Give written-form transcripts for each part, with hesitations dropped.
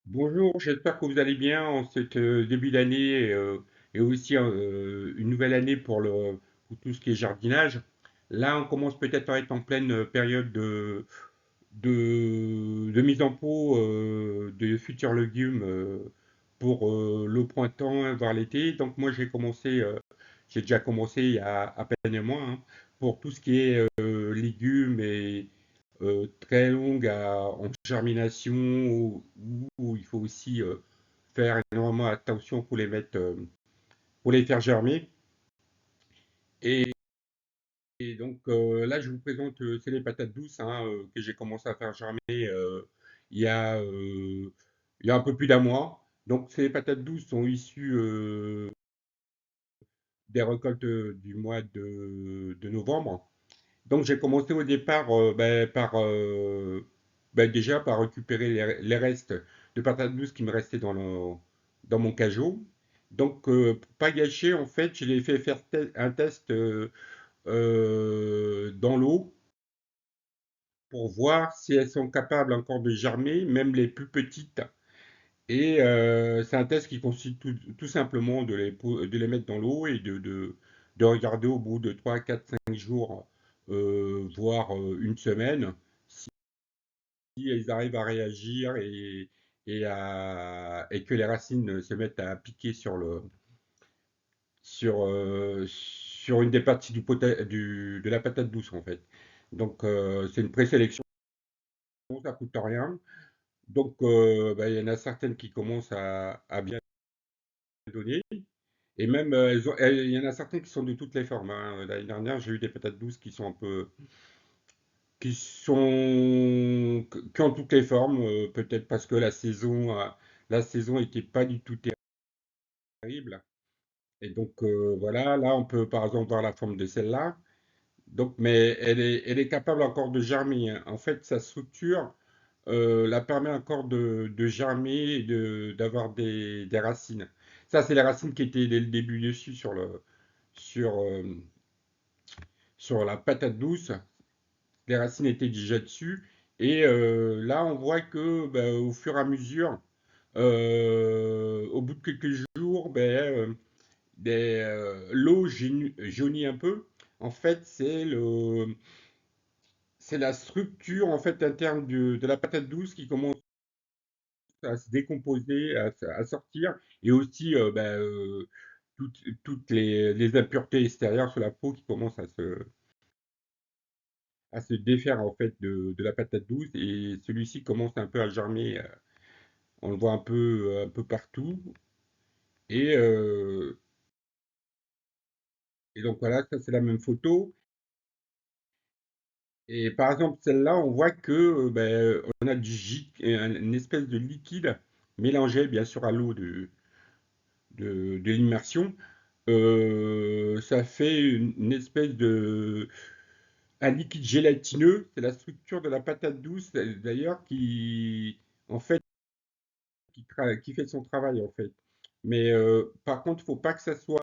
Bonjour, j'espère que vous allez bien en cette début d'année et aussi une nouvelle année pour tout ce qui est jardinage. Là, on commence peut-être à être en pleine période de mise en pot de futurs légumes pour le printemps, voire l'été. Donc moi, j'ai déjà commencé il y a à peine un mois, hein, pour tout ce qui est légumes et très longues en germination où il faut aussi faire énormément attention pour les mettre, pour les faire germer. Et, et donc là, je vous présente, c'est les patates douces hein, que j'ai commencé à faire germer il y a, euh, il y a un peu plus d'un mois. Donc ces patates douces sont issues des récoltes du mois de novembre. Donc j'ai commencé au départ déjà par récupérer les restes de patates douces qui me restaient dans mon cajot. Donc pour pas gâcher, en fait, je l'ai fait faire un test dans l'eau pour voir si elles sont capables encore de germer, même les plus petites. Et c'est un test qui consiste tout simplement de les mettre dans l'eau et de regarder au bout de 3 4 5 jours, voire une semaine, si elles arrivent à réagir et que les racines se mettent à piquer sur une des parties de la patate douce en fait. Donc c'est une présélection, ça coûte rien. Donc il y en a certaines qui commencent à bien donner. Et même, il y en a certaines qui sont de toutes les formes, hein. L'année dernière, j'ai eu des patates douces qui ont toutes les formes, peut-être parce que la saison était pas du tout terrible. Et donc, voilà, là, on peut par exemple voir la forme de celle-là. Donc, mais elle est capable encore de germer, hein. En fait, sa structure, la permet encore de germer et d'avoir des racines. Ça, c'est les racines qui étaient dès le début dessus sur, euh, sur la patate douce. Les racines étaient déjà dessus. Et là, on voit que au fur et à mesure, au bout de quelques jours, l'eau jaunit un peu. En fait, c'est la structure en fait interne de la patate douce qui commence à se décomposer, à sortir, et aussi toutes les impuretés extérieures sur la peau qui commencent à se défaire en fait de la patate douce, et celui-ci commence un peu à germer, on le voit un peu partout, et, euh, et donc voilà, ça c'est la même photo. Et par exemple, celle-là, on voit que on a une espèce de liquide mélangé bien sûr à l'eau de l'immersion. Ça fait une espèce un liquide gélatineux. C'est la structure de la patate douce d'ailleurs en fait, qui fait son travail en fait. Mais par contre, faut pas que ça soit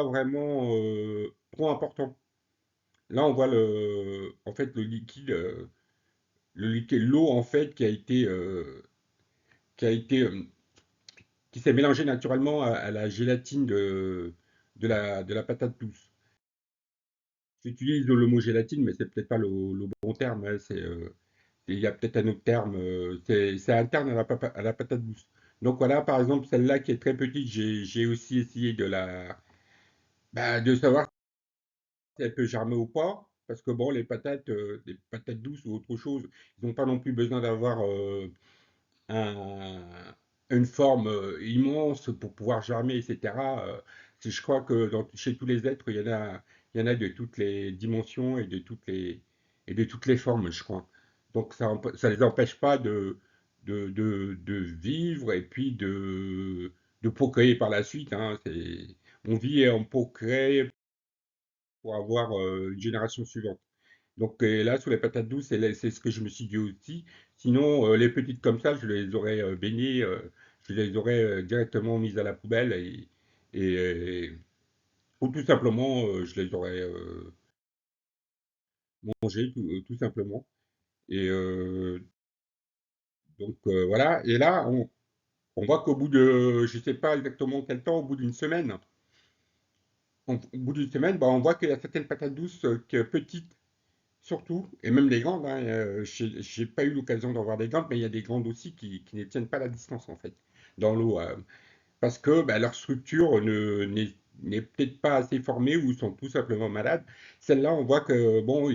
vraiment trop important. Là, on voit en fait, l'eau en fait qui a été, qui s'est mélangée naturellement à la gélatine de la patate douce. J'utilise le mot gélatine, mais c'est peut-être pas le bon terme, hein. Il y a peut-être un autre terme. C'est interne à la patate douce. Donc voilà, par exemple, celle-là qui est très petite, j'ai aussi essayé de savoir si elle peut germer ou pas. Parce que bon, les patates douces ou autre chose, ils n'ont pas non plus besoin d'avoir un- une forme immense pour pouvoir germer, etc. Je crois que chez tous les êtres, il y en a de toutes les dimensions et de toutes les formes, je crois. Donc ça les empêche pas de vivre et puis de procréer par la suite, hein. On vit et on procrée pour avoir une génération suivante. Donc là, sur les patates douces, c'est ce que je me suis dit aussi. Sinon, les petites comme ça, je les aurais baignées, je les aurais directement mises à la poubelle et- ou tout simplement, je les aurais mangées tout simplement. Et Donc voilà, et là, on voit qu'au bout de, je ne sais pas exactement quel temps, au bout d'une semaine, au bout d'une semaine, bah, on voit qu'il y a certaines patates douces petites, surtout, et même les grandes, hein, j'ai pas eu l'occasion d'en voir des grandes, mais il y a des grandes aussi qui ne tiennent pas la distance, en fait, dans l'eau. Parce que bah, leur structure n'est peut-être pas assez formée ou sont tout simplement malades. Celle-là, on voit que bon,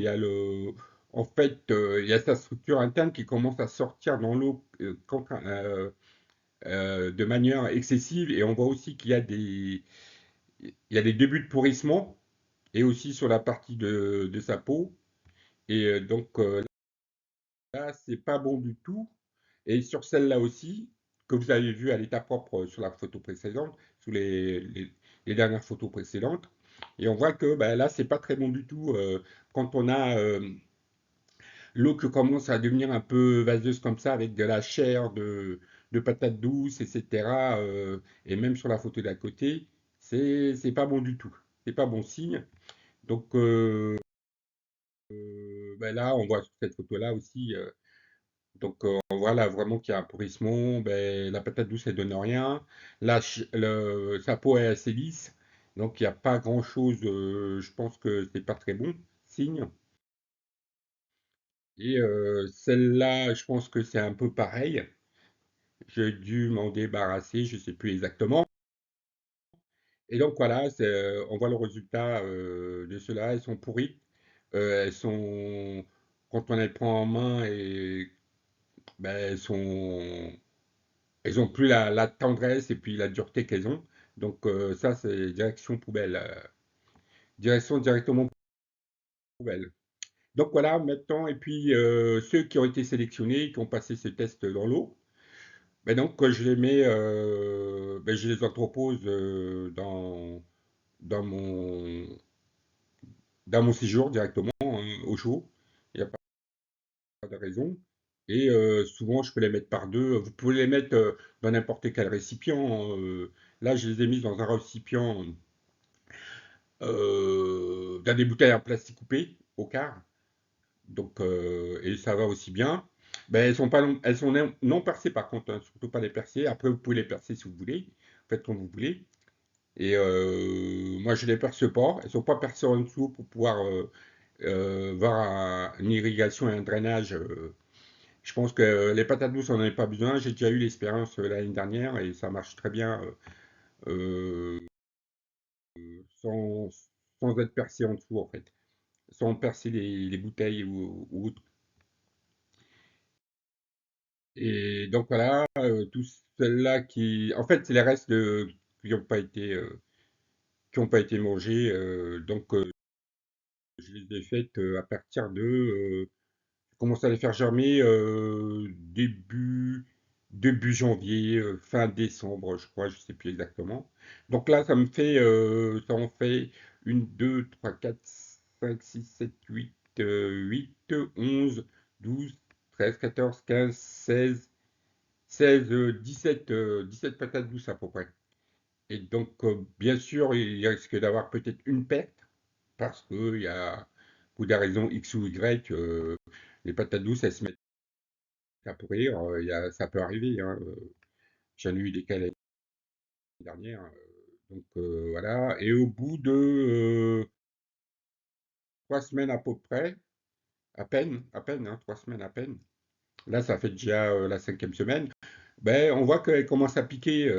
en fait, il y a sa structure interne qui commence à sortir dans l'eau de manière excessive, et on voit aussi il y a des débuts de pourrissement et aussi sur la partie de sa peau. Et donc là, c'est pas bon du tout. Et sur celle-là aussi, que vous avez vu à l'état propre sur la photo précédente, sous les dernières photos précédentes, et on voit que bah, là, c'est pas très bon du tout. Quand on a l'eau qui commence à devenir un peu vaseuse comme ça, avec de la chair de patates douces, etc., et même sur la photo d'à côté, c'est pas bon du tout. C'est pas bon signe. Donc bah, là, on voit sur cette photo-là aussi. Donc, on voit là vraiment qu'il y a un pourrissement. Ben, la patate douce, elle donne rien. Sa peau est assez lisse. Donc, il n'y a pas grand-chose. Je pense que c'est pas très bon signe. Et celle-là, je pense que c'est un peu pareil. J'ai dû m'en débarrasser, je ne sais plus exactement. Et donc, voilà, on voit le résultat de cela. Elles sont pourries. Elles sont, quand on les prend en main, ben, elles ont plus la tendresse et puis la dureté qu'elles ont. Donc ça, c'est direction poubelle. Direction directement poubelle. Donc voilà, maintenant, et puis ceux qui ont été sélectionnés, qui ont passé ce test dans l'eau, ben donc je les mets, ben, je les entrepose dans mon, dans mon séjour directement, hein, au chaud. Il n'y a pas de raison. Et souvent, je peux les mettre par deux. Vous pouvez les mettre dans n'importe quel récipient. Là, je les ai mis dans un récipient dans des bouteilles en plastique coupé au quart. Donc, et ça va aussi bien. Ben, elles sont non percées par contre, hein, surtout pas les percer. Après, vous pouvez les percer si vous voulez. Faites comme vous voulez. Et moi, je les perce pas. Elles sont pas percées en dessous pour pouvoir voir une irrigation et un drainage. Je pense que les patates douces, on n'en a pas besoin. J'ai déjà eu l'expérience l'année dernière et ça marche très bien euh, sans, sans être percé en dessous en fait. Sans percer les bouteilles ou autres. Et donc voilà, tous celles-là qui, en fait, c'est les restes qui n'ont pas été mangés. Donc je les ai faites à partir de, je commence à les faire germer début janvier, fin décembre, je crois, je sais plus exactement. Donc là, ça en fait une, 2, 3, 4, 5, 6, 7, 8, 8, 11, 12, 13, 14, 15, 16, 16, 17, 17 patates douces à peu près. Et donc, bien sûr, il risque d'avoir peut-être une perte, parce qu'il y a, pour des raisons X ou Y, les patates douces, elles se mettent à pourrir. Ça peut arriver, hein. J'en ai eu des cas l'année dernière. Donc, voilà. Et au bout de 3 semaines à peu près, à peine, hein, 3 semaines à peine. Là, ça fait déjà la cinquième semaine. Ben, on voit qu'elle commence à piquer.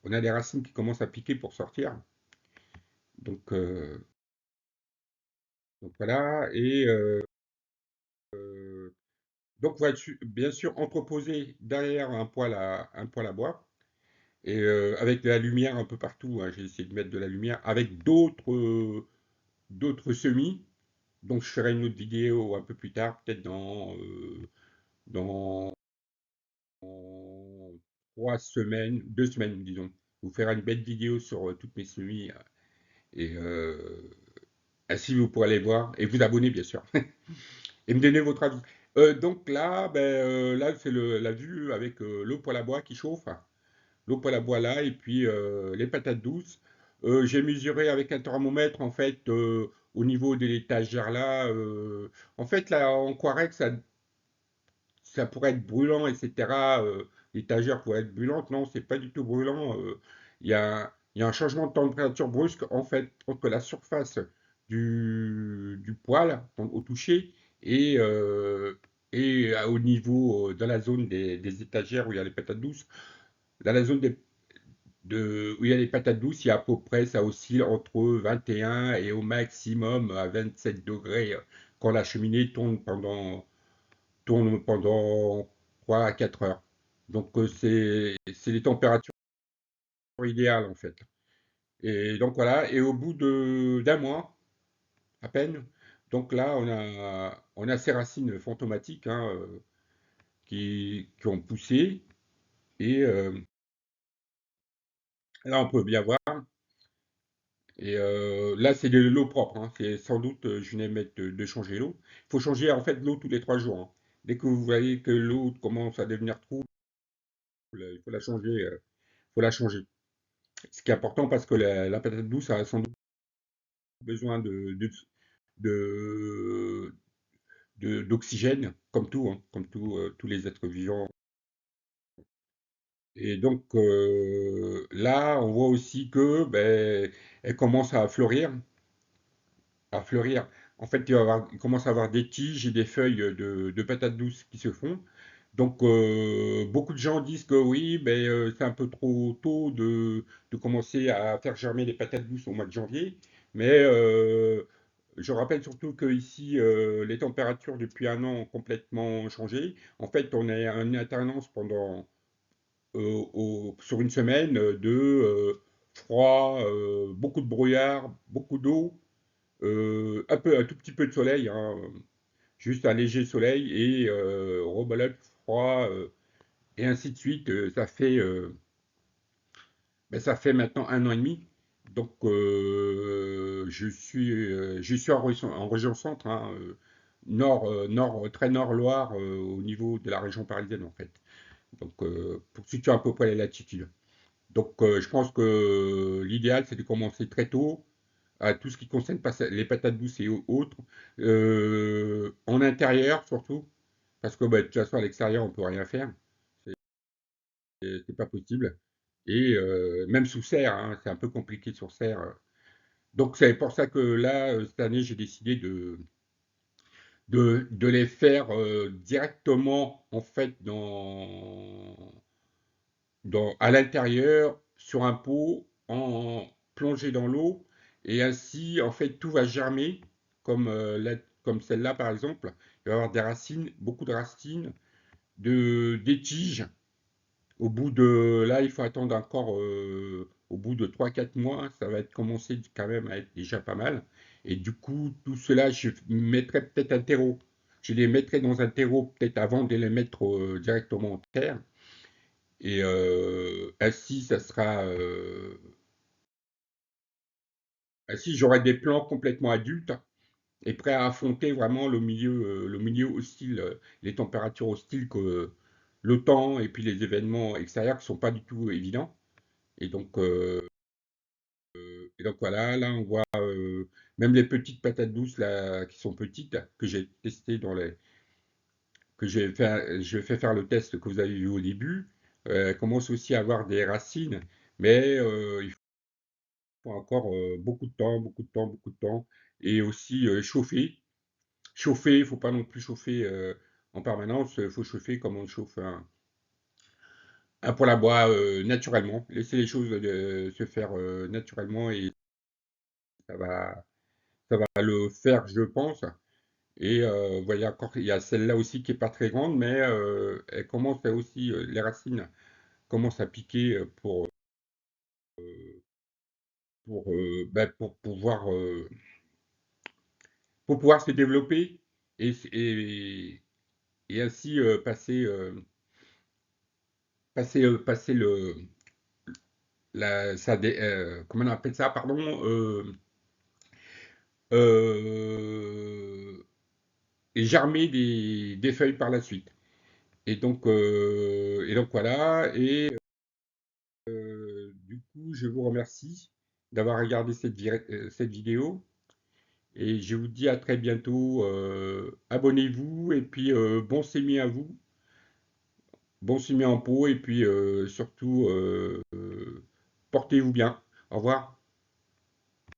On a les racines qui commencent à piquer pour sortir. Donc, voilà. Et donc, va être bien sûr entreposé derrière un poêle à bois. Et avec de la lumière un peu partout, hein. J'ai essayé de mettre de la lumière avec d'autres semis. Donc, je ferai une autre vidéo un peu plus tard, peut-être dans 3 semaines, 2 semaines, disons. Vous ferai une belle vidéo sur toutes mes semis. Et ainsi, vous pourrez les voir et vous abonner, bien sûr. Et me donner votre avis. Donc là, ben, là c'est la vue avec l'eau poêle à bois qui chauffe. L'eau poêle à bois là, et puis les patates douces. J'ai mesuré avec un thermomètre, en fait, au niveau de l'étagère là. En fait, là, en Quarex, ça pourrait être brûlant, etc. L'étagère pourrait être brûlante. Non, c'est pas du tout brûlant. Il y a un changement de température brusque, en fait, entre la surface du poêle au toucher et, au niveau, dans la zone des étagères où il y a les patates douces. Dans la zone où il y a les patates douces, il y a à peu près, ça oscille entre 21 et au maximum à 27 degrés quand la cheminée tourne pendant 3 à 4 heures. Donc c'est les températures idéales en fait. Et donc voilà, et au bout d'un mois à peine, donc là on a ces racines fantomatiques hein, qui ont poussé et là on peut bien voir. Et là, c'est de l'eau propre, hein. C'est sans doute, je vais mettre de changer l'eau. Il faut changer en fait l'eau tous les 3 jours, hein. Dès que vous voyez que l'eau commence à devenir trouble, il faut la changer. Faut la changer. Ce qui est important parce que la patate douce a sans doute besoin de- d'oxygène, comme tout, hein, comme tout, tous les êtres vivants. Et donc là, on voit aussi que ben, elle commence à fleurir. À fleurir. En fait, il commence à avoir des tiges et des feuilles de patates douces qui se font. Donc, beaucoup de gens disent que oui, ben, c'est un peu trop tôt de commencer à faire germer les patates douces au mois de janvier. Mais je rappelle surtout que ici, les températures depuis un an ont complètement changé. En fait, on est en alternance sur une semaine froid, beaucoup de brouillard, beaucoup d'eau un tout petit peu de soleil, hein, juste un léger soleil et rebelote, froid, et ainsi de suite. Ça fait maintenant un an et demi. Donc je suis en région centre, hein, très nord Loire, au niveau de la région parisienne en fait. Donc pour situer à peu près les latitudes. Donc je pense que l'idéal c'est de commencer très tôt à tout ce qui concerne les patates douces et autres, en intérieur surtout, parce que bah, de toute façon à l'extérieur on peut rien faire, c'est pas possible. Et même sous serre, hein, c'est un peu compliqué sur serre. Donc c'est pour ça que là, cette année, j'ai décidé de les faire directement en fait à l'intérieur, sur un pot, plongé dans l'eau, et ainsi, en fait, tout va germer, comme celle-là, par exemple. Il va y avoir des racines, beaucoup de racines, des tiges. Là, il faut attendre encore, au bout de 3 4 mois, ça va être commencé quand même à être déjà pas mal. Et du coup, tout cela, je mettrai peut-être un terreau. Je les mettrai dans un terreau peut-être avant de les mettre directement en terre. Et ainsi, ainsi, j'aurai des plants complètement adultes et prêts à affronter vraiment le milieu hostile, les températures hostiles que le temps et puis les événements extérieurs qui sont pas du tout évidents. Et donc, voilà, là on voit même les petites patates douces là qui sont petites que j'ai testées je fais faire le test que vous avez vu au début, commencent aussi à avoir des racines, mais il faut encore beaucoup de temps, beaucoup de temps, beaucoup de temps. Et aussi chauffer. Chauffer, il ne faut pas non plus chauffer en permanence. Il faut chauffer comme on chauffe un poêle à bois naturellement. Laisser les choses se faire naturellement et ça va, ça va le faire, je pense. Et voyez encore, il y a celle-là aussi qui est pas très grande, mais elle commence aussi, les racines commencent à piquer pour pour pouvoir se développer et, et ainsi passer comment on appelle ça, pardon, euh, et germer des feuilles par la suite. Et donc voilà, et du coup, je vous remercie d'avoir regardé cette vidéo. Et je vous dis à très bientôt. Abonnez-vous et puis bon sémi à vous. bon fumier en pot et puis surtout portez-vous bien. Au revoir.